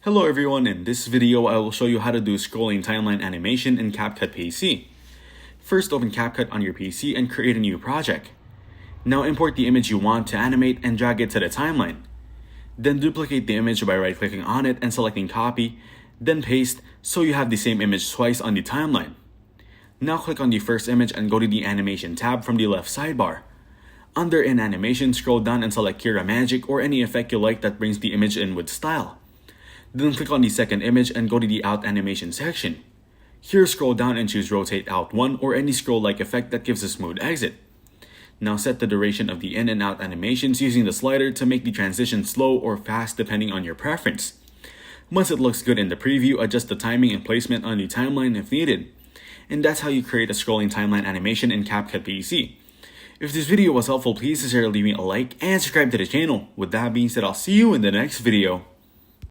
Hello everyone, in this video I will show you how to do scrolling timeline animation in Capcut PC. First, open Capcut on your PC and create a new project. Now import the image you want to animate and drag it to the timeline. Then duplicate the image by right-clicking on it and selecting copy, then paste so you have the same image twice on the timeline. Now click on the first image and go to the animation tab from the left sidebar. Under in animation, scroll down and select Kira Magic or any effect you like that brings the image in with style. Then click on the second image and go to the out animation section. Here, scroll down and choose rotate out 1 or any scroll-like effect that gives a smooth exit. Now set the duration of the in and out animations using the slider to make the transition slow or fast depending on your preference. Once it looks good in the preview, adjust the timing and placement on the timeline if needed. And that's how you create a scrolling timeline animation in Capcut PC. If this video was helpful, please consider leaving a like and subscribe to the channel. With that being said, I'll see you in the next video.